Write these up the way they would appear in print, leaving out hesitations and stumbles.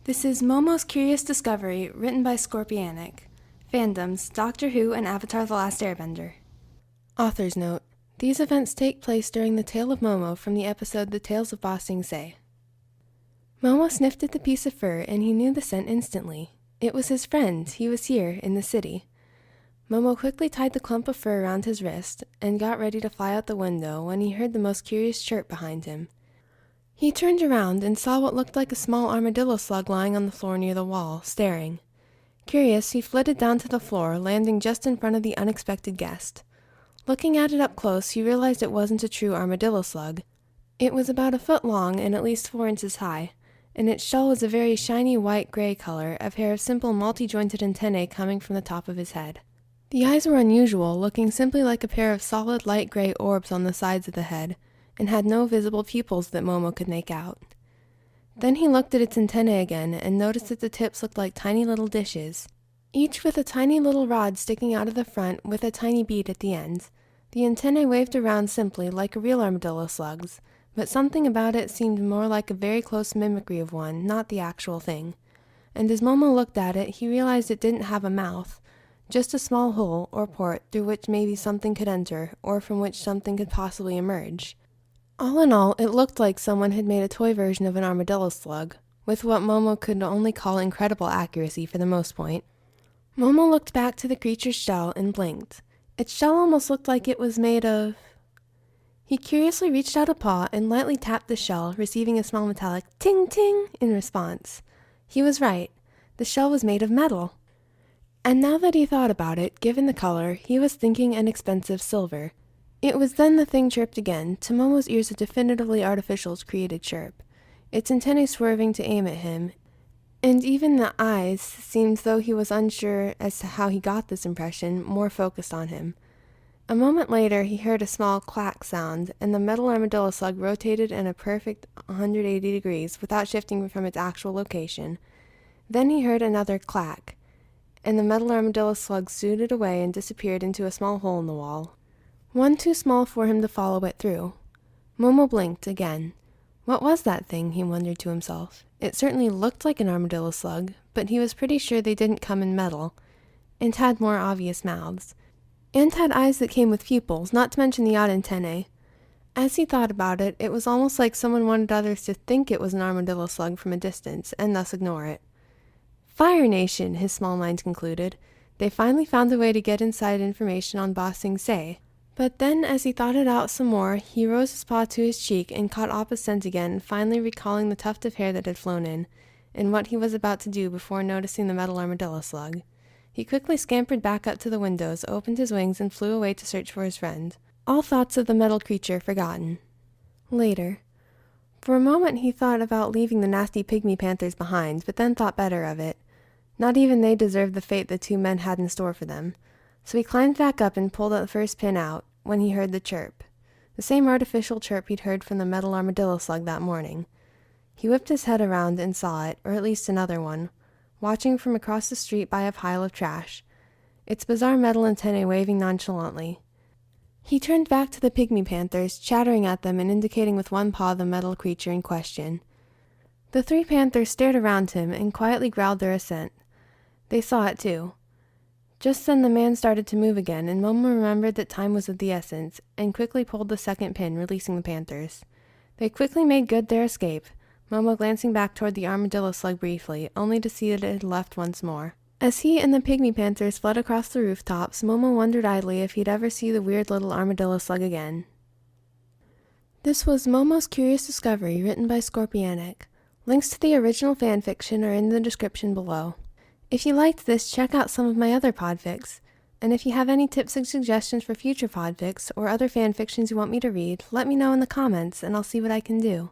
This is Momo's Curious Discovery, written by Scorpionic. Fandoms, Doctor Who and Avatar The Last Airbender. Author's note: these events take place during the tale of Momo from the episode The Tales of Ba Sing Se. Momo sniffed at the piece of fur and he knew the scent instantly. It was his friend. He was here, in the city. Momo quickly tied the clump of fur around his wrist and got ready to fly out the window when he heard the most curious chirp behind him. He turned around and saw what looked like a small armadillo slug lying on the floor near the wall, staring. Curious, he flitted down to the floor, landing just in front of the unexpected guest. Looking at it up close, he realized it wasn't a true armadillo slug. It was about 1 foot long and at least 4 inches high, and its shell was a very shiny white-gray color, a pair of simple multi-jointed antennae coming from the top of his head. The eyes were unusual, looking simply like a pair of solid light gray orbs on the sides of the head, and had no visible pupils that Momo could make out. Then he looked at its antennae again and noticed that the tips looked like tiny little dishes, each with a tiny little rod sticking out of the front with a tiny bead at the end. The antennae waved around simply like a real armadillo slug's, but something about it seemed more like a very close mimicry of one, not the actual thing. And as Momo looked at it, he realized it didn't have a mouth, just a small hole or port through which maybe something could enter, or from which something could possibly emerge. All in all, it looked like someone had made a toy version of an armadillo slug, with what Momo could only call incredible accuracy for the most point. Momo looked back to the creature's shell and blinked. Its shell almost looked like it was made of... He curiously reached out a paw and lightly tapped the shell, receiving a small metallic ting-ting in response. He was right. The shell was made of metal. And now that he thought about it, given the color, he was thinking an expensive silver. It was then the thing chirped again, to Momo's ears a definitively artificial created chirp, its antennae swerving to aim at him, and even the eyes seemed, though he was unsure as to how he got this impression, more focused on him. A moment later he heard a small clack sound, and the metal armadillo slug rotated in a perfect 180 degrees without shifting from its actual location. Then he heard another clack, and the metal armadillo slug scooted away and disappeared into a small hole in the wall. One too small for him to follow it through. Momo blinked again. What was that thing, he wondered to himself. It certainly looked like an armadillo slug, but he was pretty sure they didn't come in metal, and had more obvious mouths, and had eyes that came with pupils, not to mention the odd antennae. As he thought about it, it was almost like someone wanted others to think it was an armadillo slug from a distance, and thus ignore it. Fire Nation, his small mind concluded. They finally found a way to get inside information on Ba Sing Se. But then, as he thought it out some more, he rose his paw to his cheek and caught Appa's scent again, finally recalling the tuft of hair that had flown in, and what he was about to do before noticing the metal armadillo slug. He quickly scampered back up to the windows, opened his wings, and flew away to search for his friend, all thoughts of the metal creature forgotten. Later. For a moment he thought about leaving the nasty pygmy panthers behind, but then thought better of it. Not even they deserved the fate the two men had in store for them. So he climbed back up and pulled the first pin out, when he heard the chirp. The same artificial chirp he'd heard from the metal armadillo slug that morning. He whipped his head around and saw it, or at least another one, watching from across the street by a pile of trash, its bizarre metal antennae waving nonchalantly. He turned back to the pygmy panthers, chattering at them and indicating with one paw the metal creature in question. The 3 panthers stared around him and quietly growled their assent. They saw it too. Just then the man started to move again, and Momo remembered that time was of the essence, and quickly pulled the second pin, releasing the panthers. They quickly made good their escape, Momo glancing back toward the armadillo slug briefly, only to see that it had left once more. As he and the pygmy panthers fled across the rooftops, Momo wondered idly if he'd ever see the weird little armadillo slug again. This was Momo's Curious Discovery, written by Scorpionic. Links to the original fanfiction are in the description below. If you liked this, check out some of my other podfics, and if you have any tips and suggestions for future podfics or other fanfictions you want me to read, let me know in the comments and I'll see what I can do.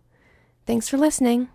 Thanks for listening!